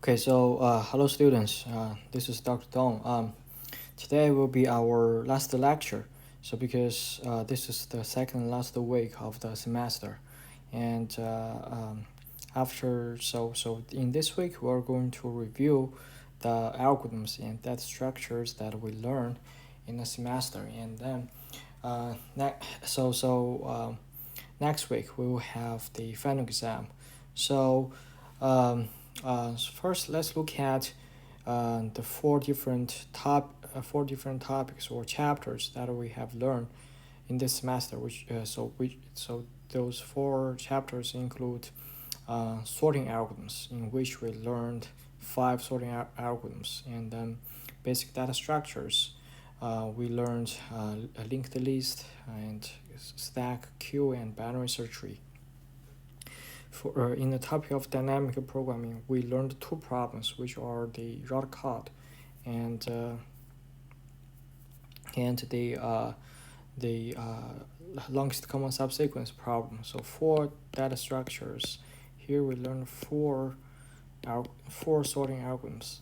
Okay, so hello students. This is Dr. Dong. Today will be our last lecture. So because this is the second last week of the semester, and after in this week we're going to review the algorithms and data structures that we learned in the semester, and then next week we will have the final exam. So first, let's look at the four different topics or chapters that we have learned in this semester. So those four chapters include sorting algorithms, in which we learned five sorting algorithms, and then basic data structures. We learned a linked list and stack, queue, and binary search tree. In the topic of dynamic programming, we learned two problems, which are the route cut and the longest common subsequence problem. So four data structures. Here we learned four sorting algorithms,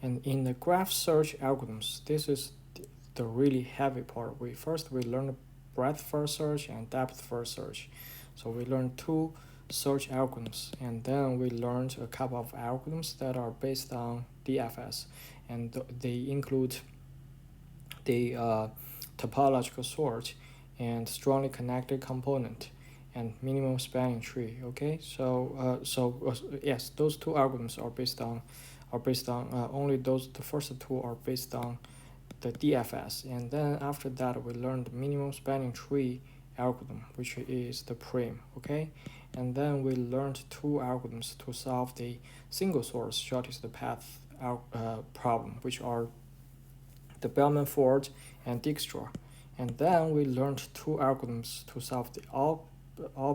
and in the graph search algorithms, this is the really heavy part. We learned breadth first search and depth first search. So we learned two search algorithms, and then we learned a couple of algorithms that are based on DFS, and they include the topological sort and strongly connected component and minimum spanning tree. Okay, yes, those two algorithms are based on only those. The first two are based on the DFS, and then after that we learned minimum spanning tree algorithm, which is the prim. Okay, and then we learned two algorithms to solve the single source shortest path problem, which are the Bellman-Ford and Dijkstra. And then we learned two algorithms to solve the all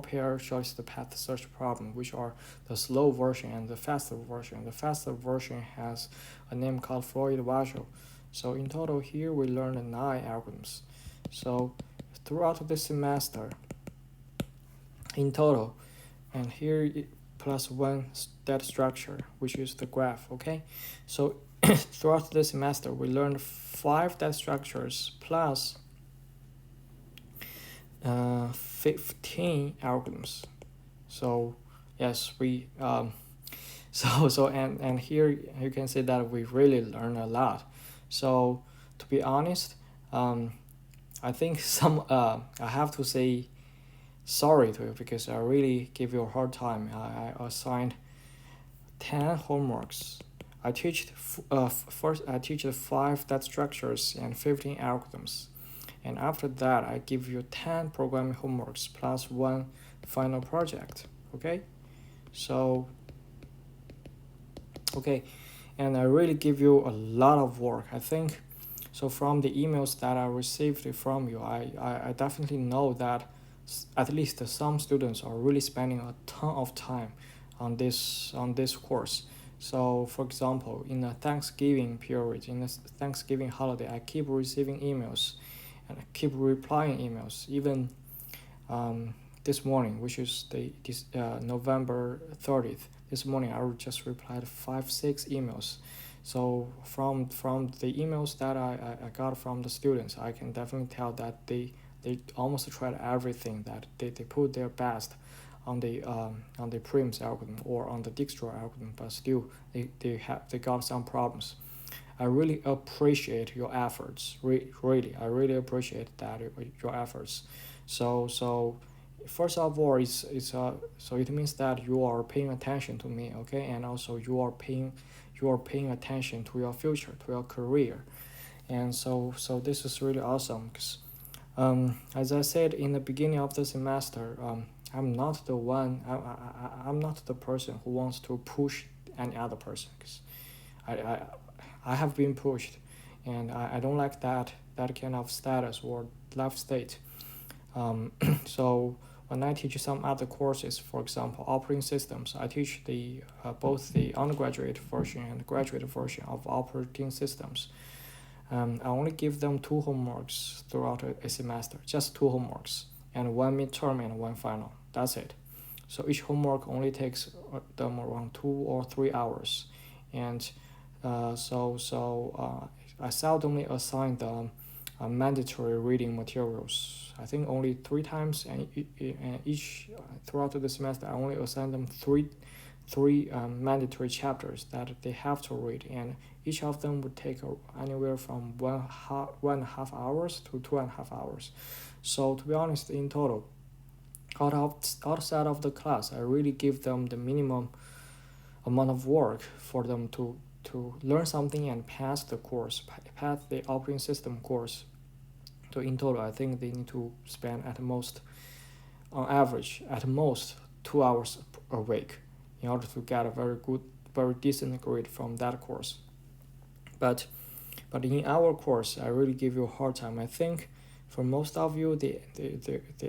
pair shortest path search problem, which are the slow version and the faster version. The faster version has a name called Floyd-Warshall. So in total here we learned 9 algorithms. So throughout the semester, in total, and here plus one data structure, which is the graph. Okay, so throughout the semester we learned 5 data structures plus 15 algorithms. So yes, we and here you can see that we really learn a lot. So to be honest, I think I have to say sorry to you because I really give you a hard time. I assigned 10 homeworks. I teach first I teach the 5 data structures and 15 algorithms, and after that I give you 10 programming homeworks plus 1 final project. Okay, so and I really give you a lot of work. I think so from the emails that I received from you, I definitely know that at least some students are really spending a ton of time on this course. So for example, in the Thanksgiving period, in the Thanksgiving holiday, I keep receiving emails and I keep replying emails. Even this morning, which is November 30th, this morning I just replied 5-6 emails. So from the emails that I got from the students, I can definitely tell that they almost tried everything, that they put their best on the Prim's algorithm or on the Dijkstra algorithm, but still they got some problems. I really appreciate your efforts. Really, I really appreciate that your efforts. So first of all, so it means that you are paying attention to me, okay, and also you are paying attention to your future, to your career, and so this is really awesome. Because as I said in the beginning of the semester, I'm not the one. I'm not the person who wants to push any other person. Because I have been pushed, and I don't like that kind of status or life state. So when I teach some other courses, for example, operating systems, I teach both the undergraduate version and graduate version of operating systems. I only give them 2 homeworks throughout a semester, just 2 homeworks, and 1 midterm and 1 final. That's it. So each homework only takes them around 2 or 3 hours, and I seldomly assign them mandatory reading materials. I think only 3 times, and each throughout the semester I only assign them three mandatory chapters that they have to read, and each of them would take anywhere from 1.5 hours to 2.5 hours. So to be honest, in total, outside of the class, I really give them the minimum amount of work for them to learn something and pass the course, pass the operating system course. So in total, I think they need to spend at most, on average, at most 2 hours a week in order to get a very good, very decent grade from that course. But in our course, I really give you a hard time. I think for most of you, the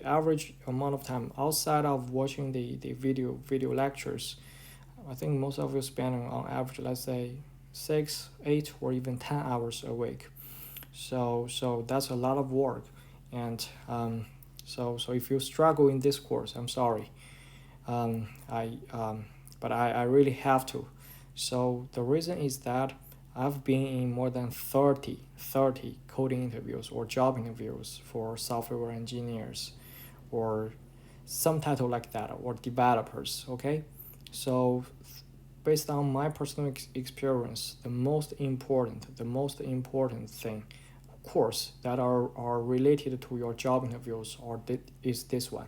average amount of time outside of watching the video lectures, I think most of you spend on average, let's say 6, 8, or even 10 hours a week. So that's a lot of work, and so if you struggle in this course, I'm sorry. But I really have to. So the reason is that I've been in more than 30 coding interviews or job interviews for software engineers or some title like that, or developers, okay? So based on my personal experience, the most important thing, course, that are related to your job interviews is this one.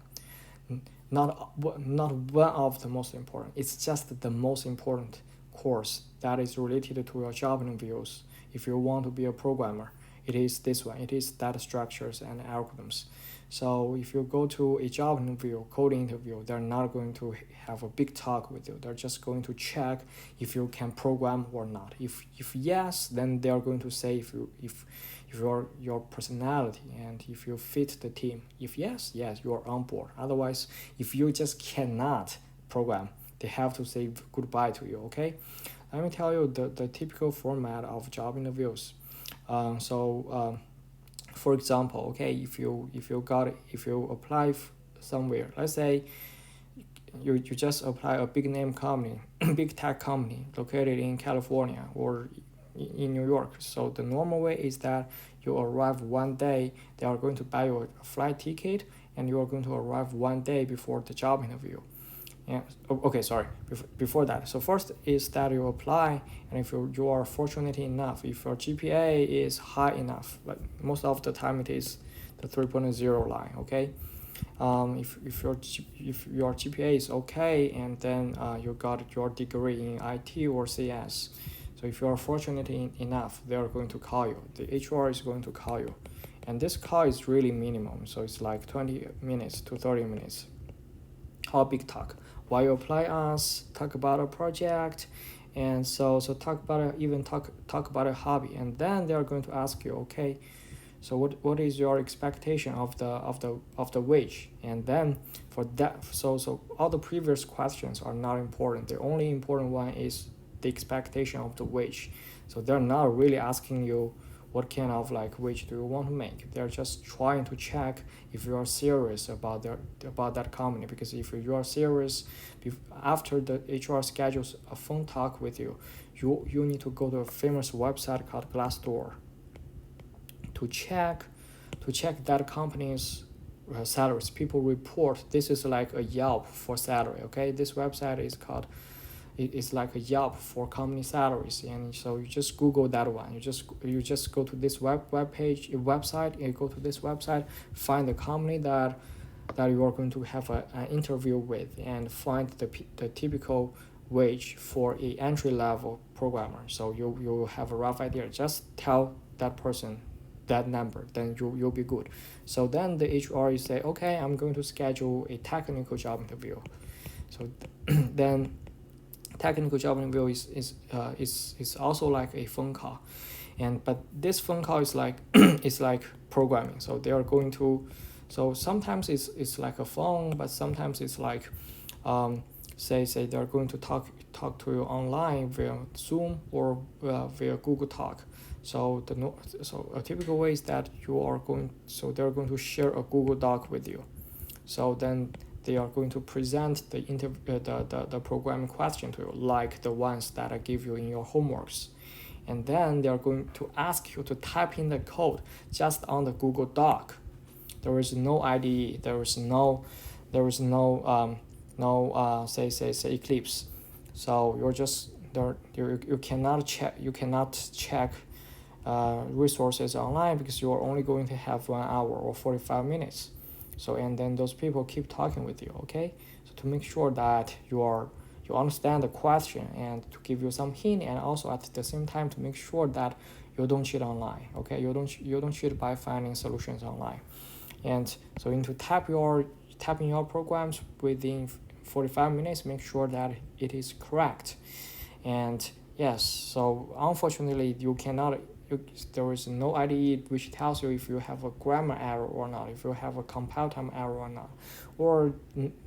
Not one of the most important. It's just the most important course that is related to your job interviews. If you want to be a programmer, it is this one. It is data structures and algorithms. So if you go to a job interview, coding interview, they're not going to have a big talk with you. They're just going to check if you can program or not. If yes, then they are going to say if your personality and if you fit the team. If yes, you are on board. Otherwise, if you just cannot program, they have to say goodbye to you. Okay, let me tell you the typical format of job interviews. For example, okay, if you apply somewhere, let's say you just apply a big name company, big tech company located in California or in New York. So the normal way is that you arrive one day, they are going to buy you a flight ticket, and you are going to arrive one day before the job interview. Yeah. Okay, sorry. Before that, so first is that you apply, and if you are fortunate enough, if your GPA is high enough, like most of the time it is the 3.0 line. Okay, if your GPA is okay, and then you got your degree in IT or CS, so if you are fortunate enough, they are going to call you. The HR is going to call you, and this call is really minimum, so it's like 20 minutes to 30 minutes. How big talk? Why you apply us? Talk about a project, and so talk about a hobby, and then they are going to ask you, okay, so what is your expectation of the wage? And then for that, so all the previous questions are not important. The only important one is the expectation of the wage. So they're not really asking you what kind of like wage do you want to make. They're just trying to check if you are serious about that company, because if you are serious, after the HR schedules a phone talk with you, you need to go to a famous website called Glassdoor to check that company's salaries. People report. This is like a Yelp for salary. Okay, this website is called, it's like a Yelp for company salaries, and so you just Google that one. You just go to this website. You go to this website, find the company that you are going to have an interview with, and find the typical wage for a entry level programmer. So you have a rough idea. Just tell that person that number, then you'll be good. So then the HR is say, okay, I'm going to schedule a technical job interview. So then technical job interview is also like a phone call, but this phone call is like it's like programming. So they are going to, so sometimes it's like a phone, but sometimes it's like say they're going to talk to you online via Zoom or via Google Talk. So a typical way is that they're going to share a Google Doc with you. So then they are going to present the programming question to you, like the ones that I give you in your homeworks. And then they are going to ask you to type in the code just on the Google Doc. There is no IDE. There is no say Eclipse. So you're just there. You cannot check resources online because you're only going to have 1 hour or 45 minutes. So and then those people keep talking with you. Okay. So to make sure that you understand the question and to give you some hint, and also at the same time to make sure that you don't cheat online. Okay. You don't cheat by finding solutions online. And so into typing your programs within 45 minutes, make sure that it is correct. And yes, so unfortunately there is no IDE which tells you if you have a grammar error or not, if you have a compile time error or not, or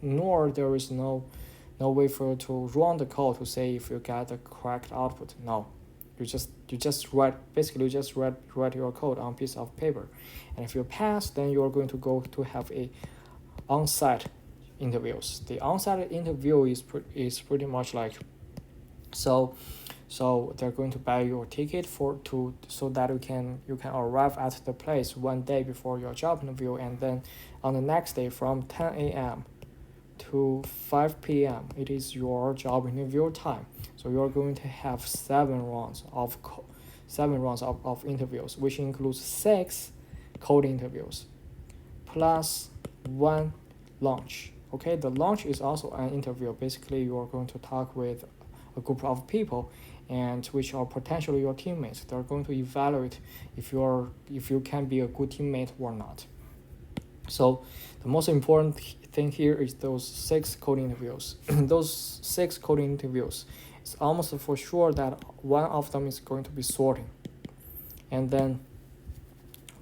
nor there is no way for you to run the code to say if you get the correct output. No, you just write your code on a piece of paper, and if you pass, then you are going to go to have a on-site interviews. The on-site interview is pretty much like so they're going to buy your ticket so that you can arrive at the place 1 day before your job interview, and then on the next day from 10 a.m. to 5 p.m. it is your job interview time. So you're going to have 7 rounds of interviews, which includes 6 code interviews plus 1 lunch. Okay, the lunch is also an interview. Basically, you are going to talk with a group of people, and which are potentially your teammates. They're going to evaluate if you can be a good teammate or not. So the most important thing here is those 6 coding interviews. Those 6 coding interviews, it's almost for sure that one of them is going to be sorting, and then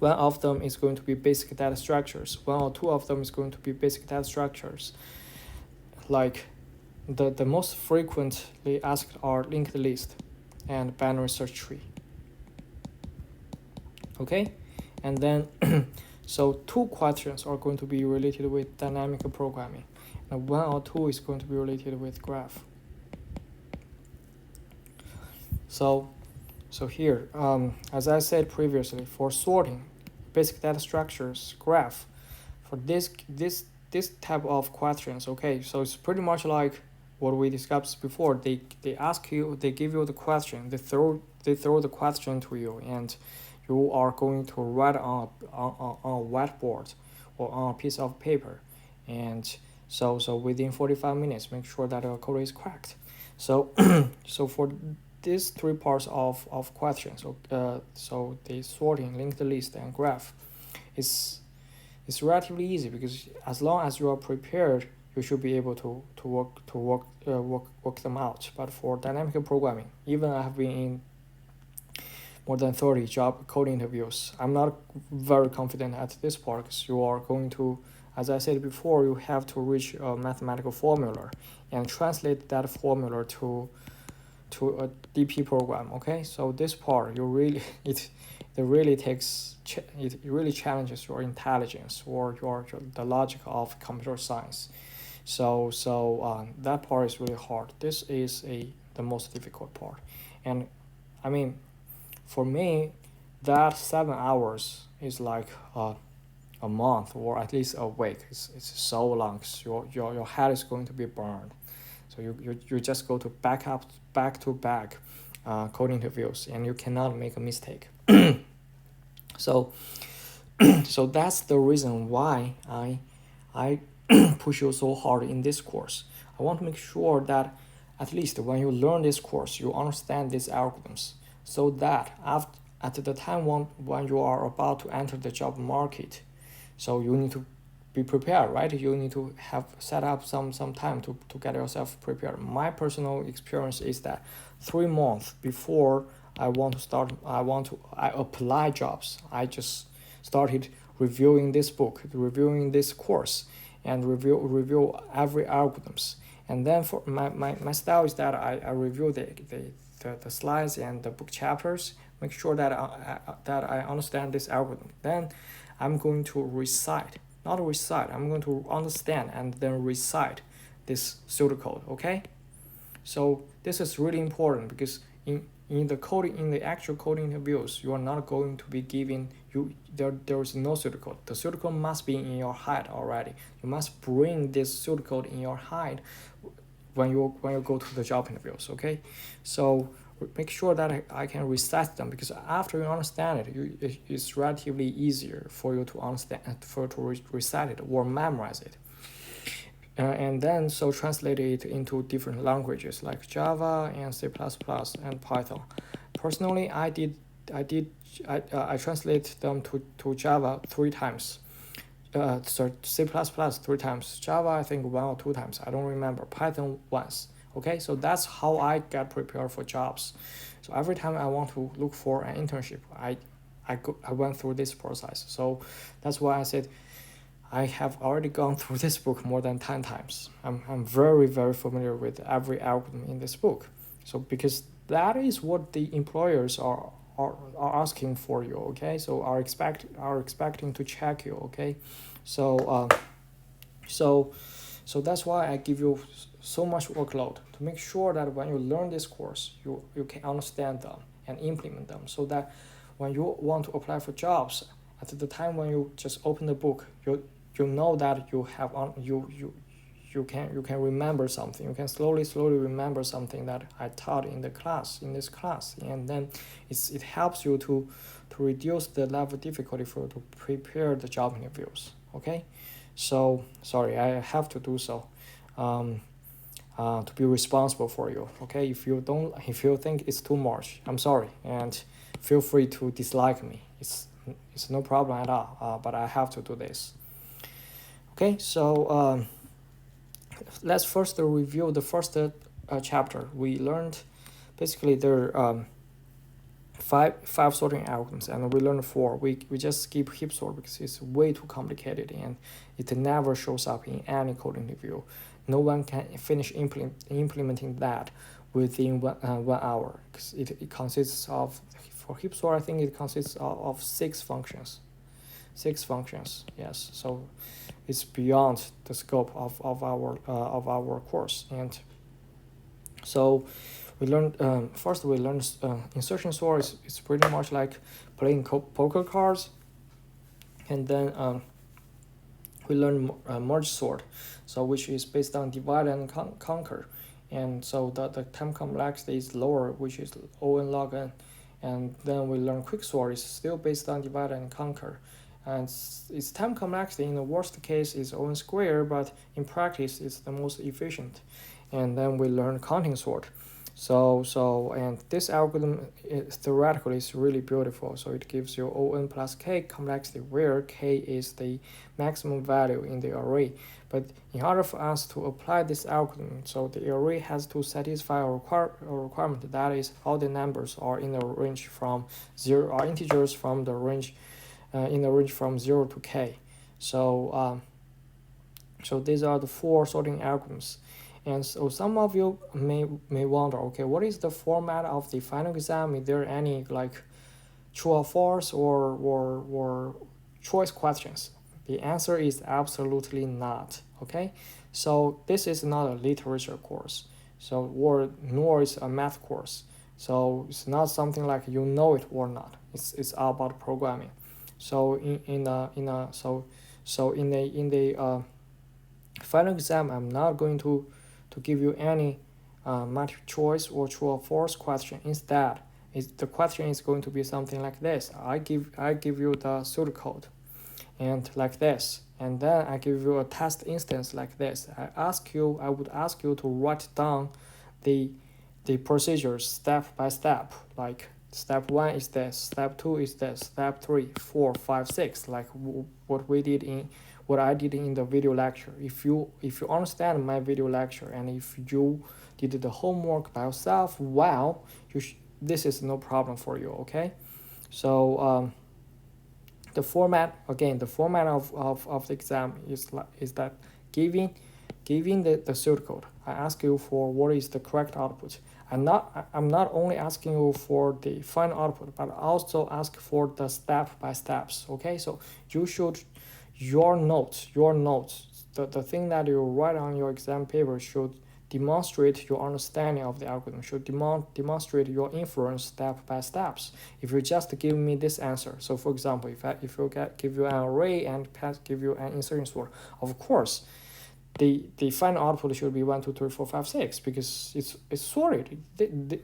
one of them is going to be basic data structures. 1 or 2 of them is going to be basic data structures. Like the most frequently asked are linked list and binary search tree. Okay, and then so 2 questions are going to be related with dynamic programming, and 1 or 2 is going to be related with graph. So here, as I said previously, for sorting, basic data structures, graph, for this type of questions, okay, so it's pretty much like what we discussed before. They ask you, they give you the question, they throw the question to you, and you are going to write on a whiteboard or on a piece of paper, and so within 45 minutes, make sure that your code is correct. So so for these 3 parts of questions, so the sorting, linked list, and graph, is relatively easy, because as long as you are prepared, you should be able to work them out. But for dynamic programming, even I have been in more than 30 job coding interviews, I'm not very confident at this part, because you are going to, as I said before, you have to reach a mathematical formula and translate that formula to a DP program. Okay, so this part it really challenges your intelligence or the logic of computer science. So that part is really hard. This is the most difficult part, and I mean, for me, that 7 hours is like a month or at least a week. It's so long, because your head is going to be burned. So you just go to back to back code interviews, and you cannot make a mistake. So that's the reason why I push you so hard in this course. I want to make sure that at least when you learn this course, you understand these algorithms, so that at the time when you are about to enter the job market, so you need to be prepared, right? You need to have set up some time to get yourself prepared. My personal experience is that 3 months before I apply jobs, I just started reviewing this book, reviewing this course, and review every algorithms. And then for my style is that I review the slides and the book chapters, make sure that I understand this algorithm. Then I'm going to recite not recite. I'm going to understand and then recite this pseudocode. Okay, so this is really important because in the coding, in the actual coding interviews, you are not going to be given there is no pseudocode. The pseudocode must be in your head already. You must bring this pseudocode in your head when you go to the job interviews. Okay, so make sure that I can recite them, because after you understand it, it's relatively easier for you to understand, recite it or memorize it. And then so translate it into different languages like Java and C++ and Python. Personally, I translate them to Java 3 times. So C++ 3 times, Java I think 1 or 2 times, I don't remember, Python once. Okay, so that's how I get prepared for jobs. So every time I want to look for an internship, I went through this process. So that's why I said I have already gone through this book more than 10 times. I'm very, very familiar with every algorithm in this book. So because that is what the employers are asking for you, okay? So are expecting to check you, okay? So so that's why I give you so much workload to make sure that when you learn this course, you can understand them and implement them, so that when you want to apply for jobs, at the time when you just open the book, you know that you have on you can remember something. You can slowly remember something that I taught in this class, and then it helps you to reduce the level of difficulty for to prepare the job interviews. Okay, so sorry, I have to do so, to be responsible for you. Okay, if you think it's too much, I'm sorry, and feel free to dislike me. It's no problem at all. But I have to do this. Okay, so let's first review the first chapter. We learned basically there are five sorting algorithms, and we learned 4. We just skip heap sort because it's way too complicated and it never shows up in any code interview. No one can finish implementing that within 1 hour, because it consists of, for heap sort I think it consists of 6 functions. 6 functions, yes. So it's beyond the scope of our course. And so we learned first we learned insertion sort is pretty much like playing poker cards. And then we learned merge sort, so which is based on divide and conquer. And so the time complexity is lower, which is O n log n. And then we learn quick sort is still based on divide and conquer. And its time complexity in the worst case is O n squared, but in practice it's the most efficient. And then we learn counting sort. So and this algorithm theoretically is really beautiful. So it gives you O n plus k complexity, where k is the maximum value in the array. But in order for us to apply this algorithm, so the array has to satisfy a requirement, that is all the numbers are in the range from 0, are integers from the range in the range from 0 to k. So so these are the 4 sorting algorithms. And so some of you may wonder, okay, what is the format of the final exam? Is there any like true or false or choice questions? The answer is absolutely not. Okay, so this is not a literature course, so nor is a math course. So it's not something like you know it or not. It's all about programming. So in the final exam, I'm not going to give you any multiple choice or true or false question. Instead, the question is going to be something like this. I give you the pseudocode, and like this, and then I give you a test instance like this. I would ask you to write down the procedures step by step, like step 1 is this, step 2 is this, step 3, 4, 5, 6, like what I did in the video lecture. If you understand my video lecture, and if you did the homework by yourself, well, this is no problem for you. Okay, so the format of the exam is that giving the pseudocode, I ask you for what is the correct output. I'm not only asking you for the final output, but also ask for the step by steps. Okay, so you your notes, the thing that you write on your exam paper should demonstrate your understanding of the algorithm, should demonstrate your inference step by steps. If you just give me this answer, so for example, if you give you an array and give you an insertion sort, of course the final output should be 1 2 3 4 5 6 because it's sorted.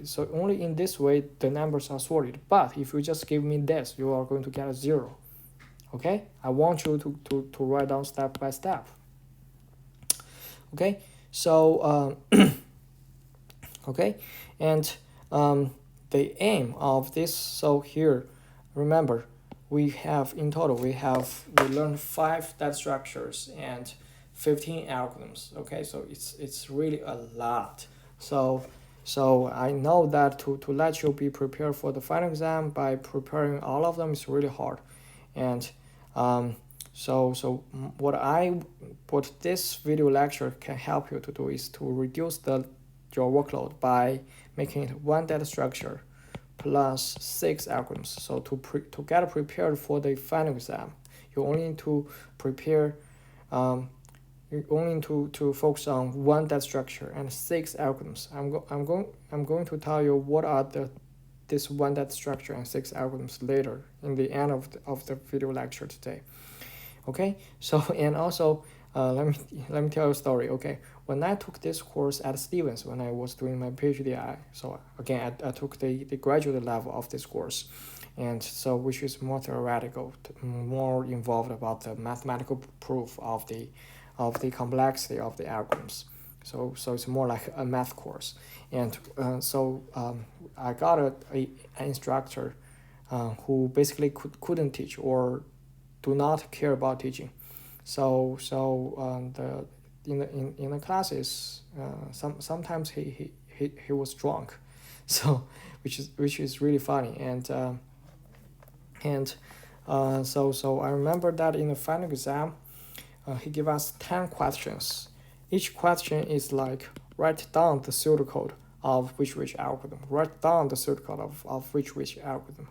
So only in this way the numbers are sorted. But if you just give me this, you are going to get a 0. Okay, I want you to write down step by step. Okay, so okay, and the aim of this, so here remember we have in total we learned 5 data structures and 15 algorithms. Okay, so it's really a lot. So I know that to let you be prepared for the final exam by preparing all of them is really hard. And what this video lecture can help you to do is to reduce your workload by making it 1 data structure plus 6 algorithms. So to get prepared for the final exam, you only need to prepare you only need to focus on 1 data structure and 6 algorithms. I'm going to tell you what are this 1 data structure and 6 algorithms later in the end of the video lecture today. Okay, so and also let me tell you a story. Okay, when I took this course at Stevens when I was doing my PhD, I took the graduate level of this course, and so which is more theoretical, more involved about the mathematical proof of the complexity of the algorithms. So it's more like a math course, and I got an instructor who basically couldn't teach or do not care about teaching. So in the classes, sometimes he was drunk, so which is really funny. So I remember that in the final exam, he gave us 10 questions. Each question is like write down the pseudocode of which algorithm. Write down the pseudocode of which algorithm.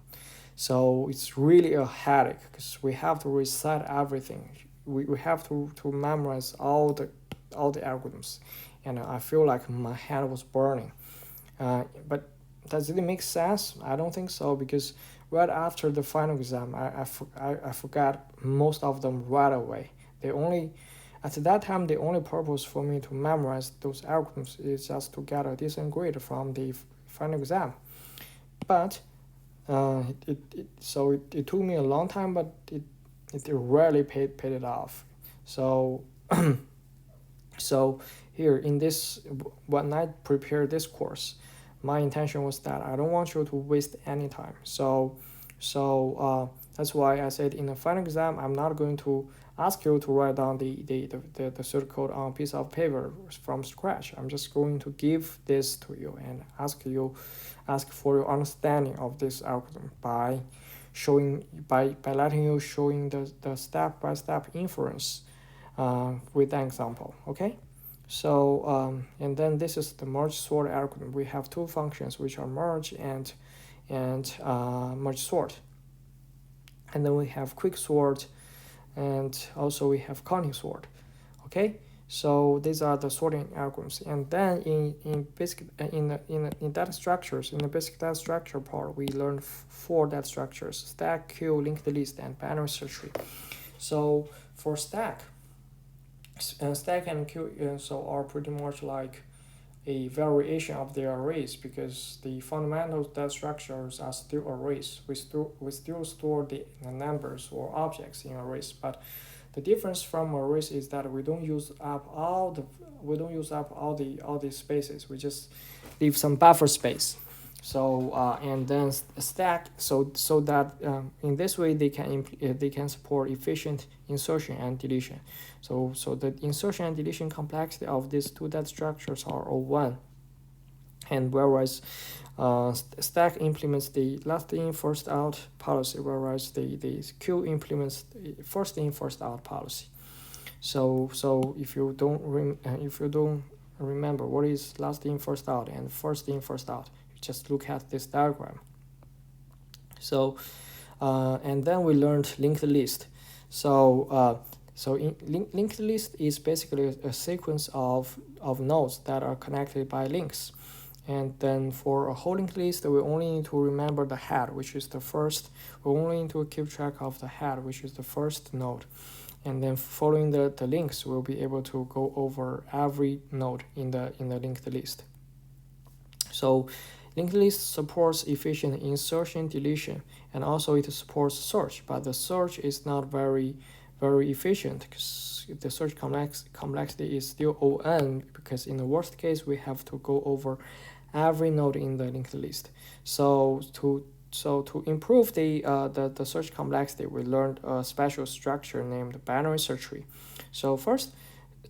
So it's really a headache because we have to recite everything. We have to memorize all the algorithms, and I feel like my hand was burning. But does it make sense? I don't think so, because right after the final exam, I forgot most of them right away. At that time, the only purpose for me to memorize those algorithms is just to get a decent grade from the final exam. But it took me a long time, but it rarely paid it off. So so here in this, when I prepared this course, my intention was that I don't want you to waste any time. So that's why I said in the final exam, I'm not going to ask you to write down the pseudocode on a piece of paper from scratch. I'm just going to give this to you and ask for your understanding of this algorithm by letting you showing the step-by-step inference with an example. Okay, so and then this is the merge sort algorithm. We have 2 functions which are merge and merge sort, and then we have quick sort, and also we have counting sort. Okay, so these are the sorting algorithms. And then in data structures, in the basic data structure part, we learned 4 data structures: stack, queue, linked list, and binary search tree. So for stack and queue are pretty much like a variation of the arrays, because the fundamental data structures are still arrays. We still store the numbers or objects in arrays, but the difference from arrays is that we don't use up all the spaces. We just leave some buffer space. So and then stack so that in this way they can support efficient insertion and deletion. So the insertion and deletion complexity of these 2 data structures are all 1, and whereas stack implements the last in first out policy, whereas the queue implements the first in first out policy. So if you don't remember what is last in first out and first in first out, you just look at this diagram. So and then we learned linked list. So So linked list is basically a sequence of nodes that are connected by links. And then for a whole linked list, we only need to remember the head, which is the first. We only need to keep track of the head, which is the first node. And then following the links, we'll be able to go over every node in the linked list. So linked list supports efficient insertion, deletion, and also it supports search, but the search is not very efficient because the search complexity is still O(n), because in the worst case we have to go over every node in the linked list. So to improve the search complexity, we learned a special structure named binary search tree. So first,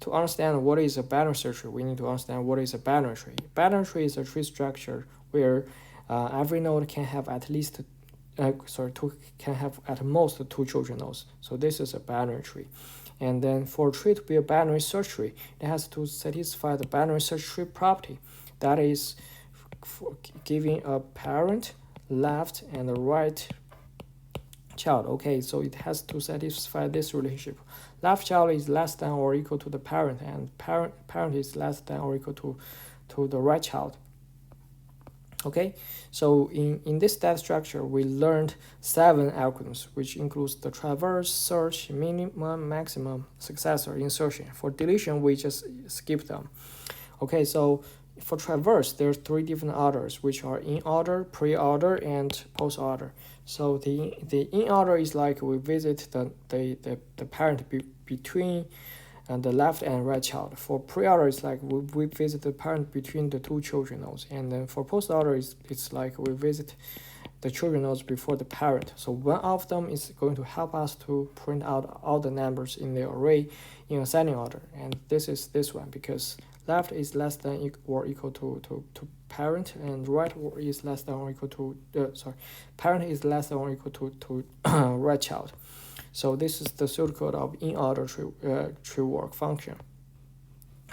to understand what is a binary search tree, we need to understand what is a binary tree. Binary tree is a tree structure where every node can have at least can have at most 2 children nodes. So this is a binary tree. And then for a tree to be a binary search tree, it has to satisfy the binary search tree property. That is for giving a parent, left, and a right child. Okay, so it has to satisfy this relationship. Left child is less than or equal to the parent, and parent is less than or equal to the right child. Okay, so in this data structure, we learned 7 algorithms, which includes the traverse, search, minimum, maximum, successor, insertion. For deletion, we just skip them. Okay, so for traverse, there's 3 different orders, which are in order, pre-order, and post-order. So the in order is like we visit the parent between the left and right child. For pre-order, it's like we visit the parent between the 2 children nodes. And then for post-order, it's like we visit the children nodes before the parent. So one of them is going to help us to print out all the numbers in the array in ascending order. And this is this one, because left is less than or equal to parent, and right is less than or equal to parent is less than or equal to right child. So this is the pseudocode of in-order tree work function.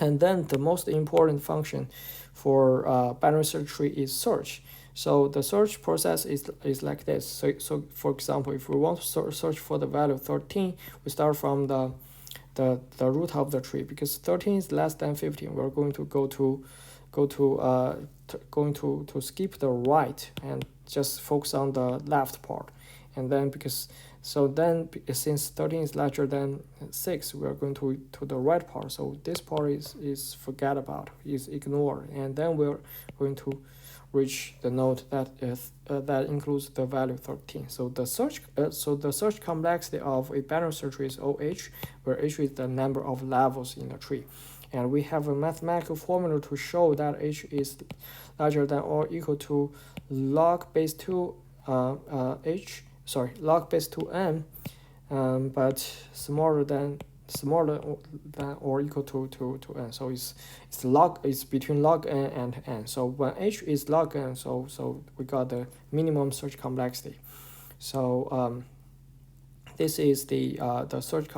And then the most important function for binary search tree is search. So the search process is like this. So for example, if we want to search for the value 13, we start from the root of the tree, because 13 is less than 15. We're going to to skip the right and just focus on the left part. And then since 13 is larger than 6, we are going to the right part. So this part is forget about, is ignored, and then we're going to reach the node that includes the value 13. So the search complexity of a binary search tree is OH, where H is the number of levels in the tree. And we have a mathematical formula to show that H is larger than or equal to log base 2 log base 2n, but smaller than or equal to n. So it's between log n and n. So when H is log n, so we got the minimum search complexity. So this is the search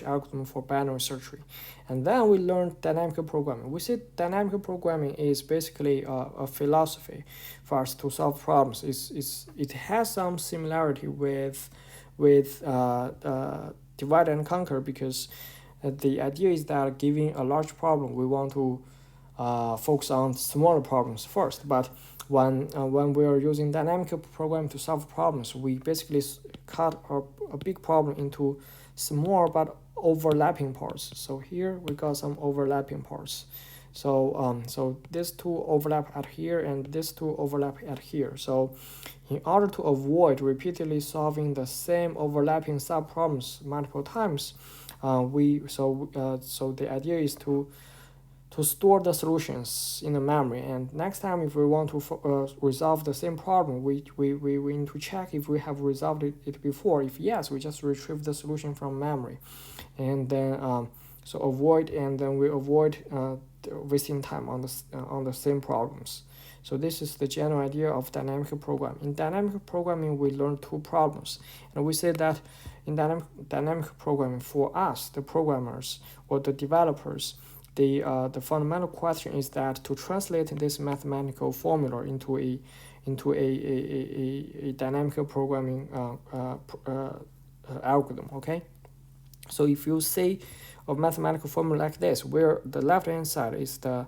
algorithm for binary search tree. And then we learned dynamic programming. We said dynamic programming is basically a philosophy for us to solve problems. It has some similarity with divide and conquer, because the idea is that given a large problem, we want to focus on smaller problems first. But when we are using dynamic programming to solve problems, we basically cut a big problem into small but overlapping parts. So here we got some overlapping parts. So these 2 overlap at here, and these 2 overlap at here. So in order to avoid repeatedly solving the same overlapping subproblems multiple times, so the idea is to store the solutions in the memory. And next time, if we want to resolve the same problem, we need to check if we have resolved it before. If yes, we just retrieve the solution from memory, and then we avoid wasting time on the same problems. So this is the general idea of dynamic programming. In dynamic programming, we learn 2 problems, and we say that in dynamic programming, for us, the programmers or the developers, the fundamental question is that to translate this mathematical formula into a dynamic programming algorithm. Okay, So if you see a mathematical formula like this, where the left-hand side is the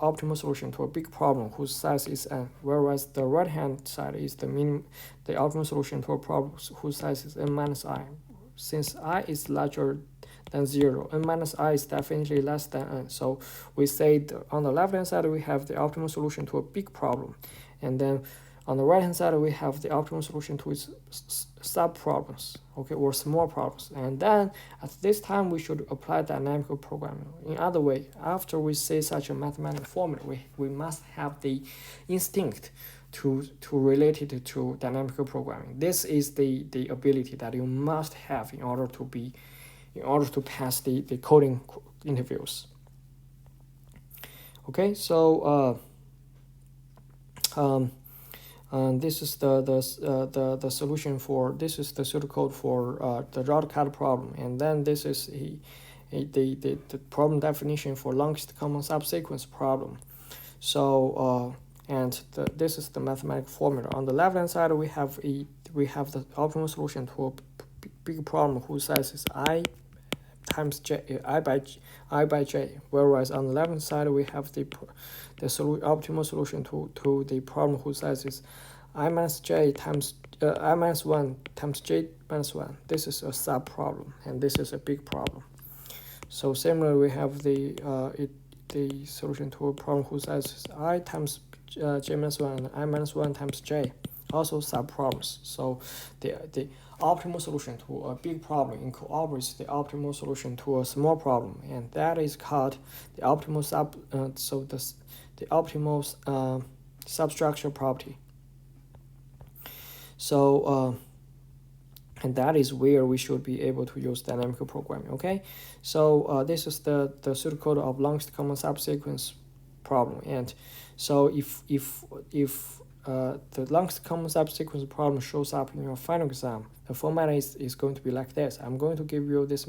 optimal solution to a big problem whose size is n, whereas the right-hand side is the optimal solution to a problem whose size is n minus I. Since I is larger than 0, n minus I is definitely less than n. So we say on the left-hand side we have the optimal solution to a big problem, and then on the right-hand side we have the optimal solution to its sub-problems, okay, or small problems. And then at this time we should apply dynamical programming. In other way, after we say such a mathematical formula, we must have the instinct to relate it to dynamical programming. This is the ability that you must have in order to pass the coding interviews. Okay, so this is the solution for, this is the pseudocode for the route-cut problem, and then this is the problem definition for longest common subsequence problem. So this is the mathematical formula. On the left-hand side, we have the optimal solution to a big problem whose size is I times j, I by j. Whereas on the left-hand side, we have the optimal solution to the problem whose size is I minus j times I minus 1 times j minus 1. This is a sub-problem, and this is a big problem. So similarly, we have the solution to a problem whose size is I times j minus 1 and I minus 1 times j, also sub-problems. So the optimal solution to a big problem incorporates the optimal solution to a small problem, and that is called the optimal the optimal substructure property. So and that is where we should be able to use dynamical programming. Okay, so this is the pseudocode of longest common subsequence problem. And so if the longest common subsequence problem shows up in your final exam, the format is going to be like this. I'm going to give you this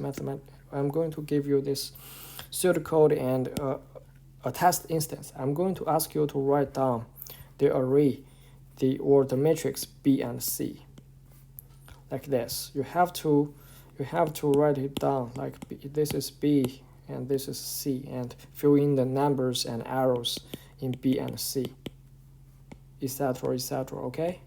pseudocode and a test instance. I'm going to ask you to write down the array, or the matrix B and C, like this. You have to write it down like this is B and this is C, and fill in the numbers and arrows in B and C, etc., etc. Okay,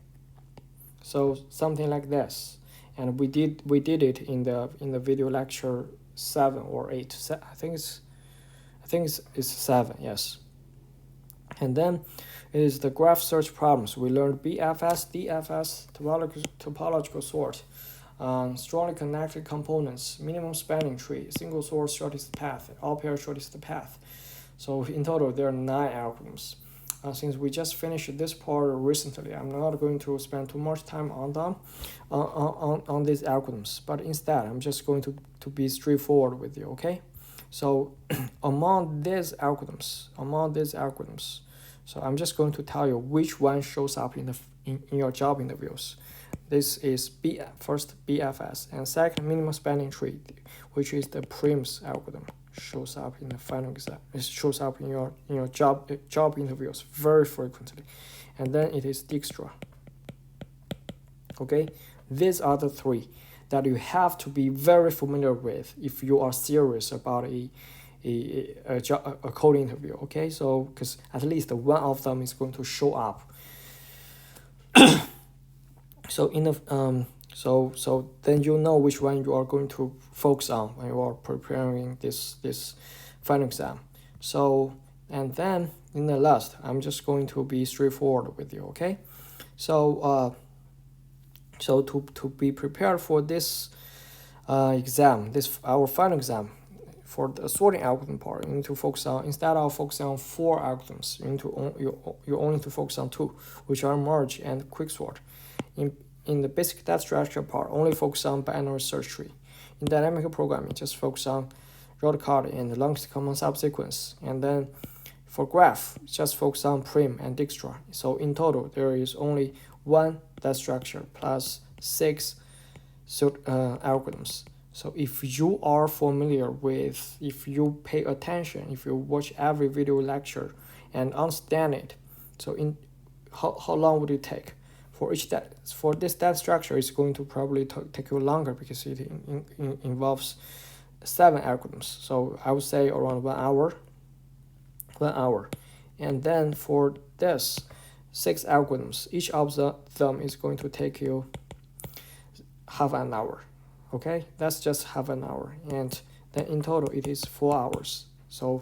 so something like this. And we did it in the video lecture 7 or 8. I think it's 7, yes. And then it is the graph search problems. We learned BFS, DFS, topological sort, strongly connected components, minimum spanning tree, single source shortest path, all pair shortest path. So in total, there are 9 algorithms. Since we just finished this part recently, I'm not going to spend too much time on them, on these algorithms. But instead, I'm just going to be straightforward with you. Okay, so among these algorithms, so I'm just going to tell you which one shows up in your job interviews. This is first BFS, and second minimum spanning tree, which is the Prim's algorithm. Shows up in the final exam. It shows up in your job interviews very frequently, and then it is Dijkstra. Okay, these are the 3 that you have to be very familiar with if you are serious about a code interview. Okay, so because at least one of them is going to show up. So in the so then you know which one you are going to focus on when you are preparing this final exam. So, and then in the last, I'm just going to be straightforward with you. Okay, so so to be prepared for this exam, our final exam, for the sorting algorithm part, you need to focus on, instead of focusing on 4 algorithms, you only need to focus on 2, which are merge and quicksort. In the basic data structure part, only focus on binary search tree. In dynamical programming, just focus on route cut and longest common subsequence. And then for graph, just focus on Prim and Dijkstra. So in total, there is only 1 data structure plus 6 algorithms. So if you are familiar with, if you pay attention, if you watch every video lecture and understand it, so in how long would it take for this data structure, it's going to probably take you longer because it involves 7 algorithms. So I would say around 1 hour. And then for this 6 algorithms, each of them is going to take you half an hour. Okay, that's just half an hour, and then in total it is 4 hours. So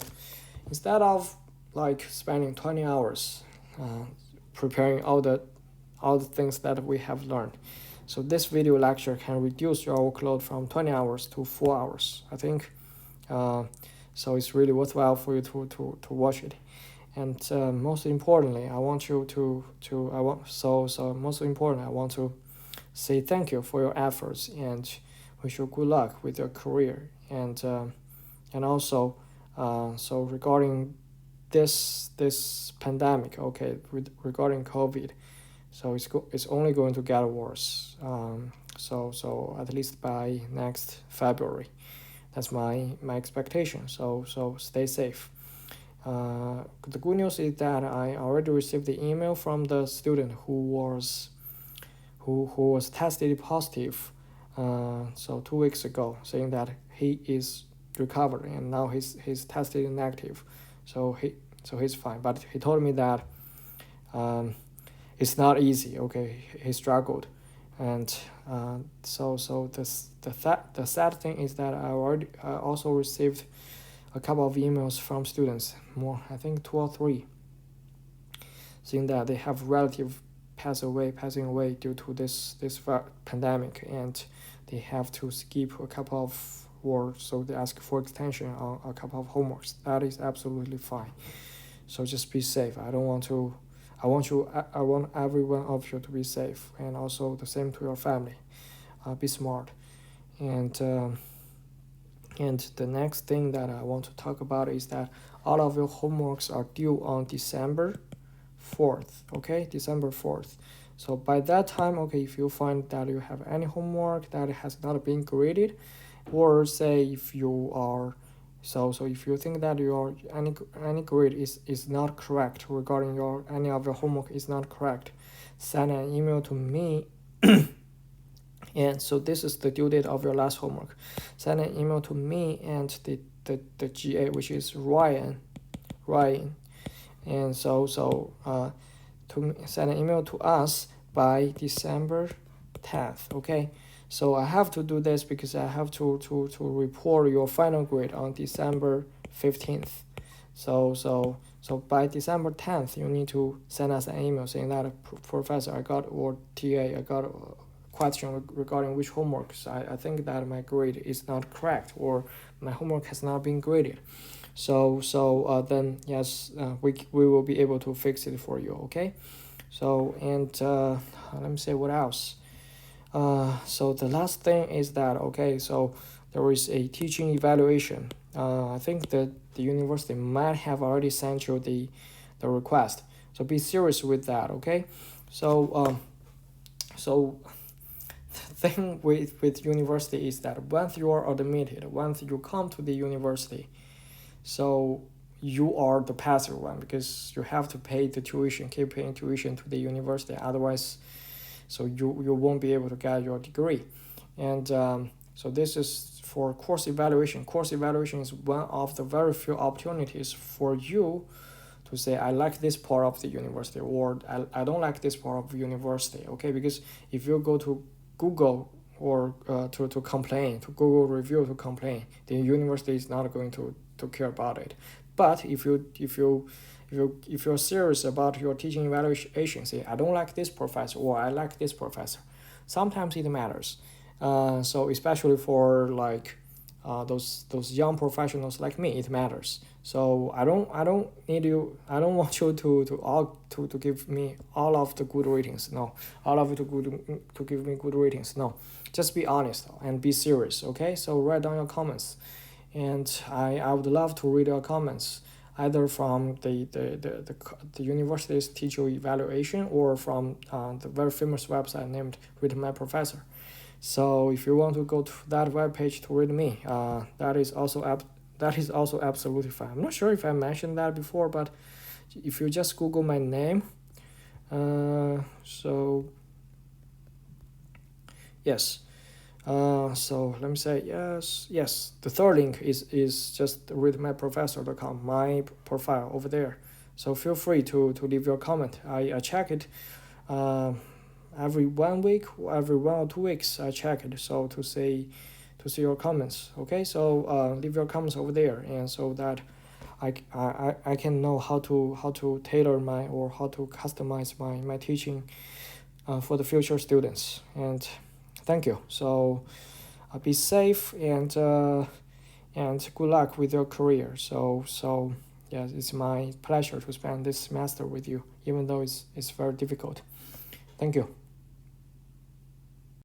instead of like spending 20 hours preparing all the things that we have learned, so this video lecture can reduce your workload from 20 hours to 4 hours. I think so it's really worthwhile for you to watch it. And most importantly, I want to say thank you for your efforts and wish you good luck with your career. And also so regarding this pandemic, okay, regarding COVID, so it's only going to get worse. So at least by next February, that's my expectation. So stay safe. The good news is that I already received the email from the student who was tested positive so 2 weeks ago, saying that he is recovering and now he's tested negative, so he's fine. But he told me that it's not easy. Okay, he struggled, and so the sad thing is that I also received a couple of emails from students, more, I think 2 or 3, saying that they have relative passing away due to this pandemic, and they have to skip a couple of work, so they ask for extension on a couple of homeworks. That is absolutely fine. So just be safe. I want every one of you to be safe, and also the same to your family. Be smart. And the next thing that I want to talk about is that all of your homeworks are due on December 4th. Okay, December 4th. So by that time, okay, if you find that you have any homework that has not been graded, or say if you are if you think that your any grade is not correct regarding any of your homework is not correct, send an email to me. And so this is the due date of your last homework. Send an email to me and the GA, which is Ryan, and to send an email to us by December 10th. Okay, so I have to do this because I have to report your final grade on December 15th. So by December 10th, you need to send us an email saying that, Professor, or TA, I got a question regarding which homeworks I think that my grade is not correct, or my homework has not been graded. So then yes, we will be able to fix it for you. Okay, so and let me say what else. So the last thing is that, okay, so there is a teaching evaluation. I think that the university might have already sent you the request, so be serious with that. Okay, so the thing with university is that once you are admitted, once you come to the university, so you are the passive one, because you have to pay the tuition, keep paying tuition to the university, otherwise so you won't be able to get your degree. And so this is for course evaluation. Course evaluation is one of the very few opportunities for you to say, I like this part of the university, or I don't like this part of the university. Okay, because if you go to Google or to complain, to Google review to complain, the university is not going to care about it. But if you're serious about your teaching evaluation, say, I don't like this professor, or I like this professor, sometimes it matters. So especially for like those young professionals like me, it matters. So I don't want you to give me all of the good ratings. No, all of it to give me good ratings. No, just be honest and be serious. Okay, so write down your comments, and I would love to read your comments, either from the university's teacher evaluation, or from the very famous website named Read My Professor. So if you want to go to that webpage to read me, that is also absolutely fine. I'm not sure if I mentioned that before, but if you just Google my name, so Yes. So let me say yes. The third link is just readmyprofessor.com, my profile over there. So feel free to leave your comment. I check it uh, every 1 week, every 1 or 2 weeks. I check it so to see your comments. Okay, so leave your comments over there, and so that I can know how to tailor my or how to customize my teaching for the future students. And thank you. So be safe and good luck with your career. So yes, it's my pleasure to spend this semester with you, even though it's very difficult. Thank you.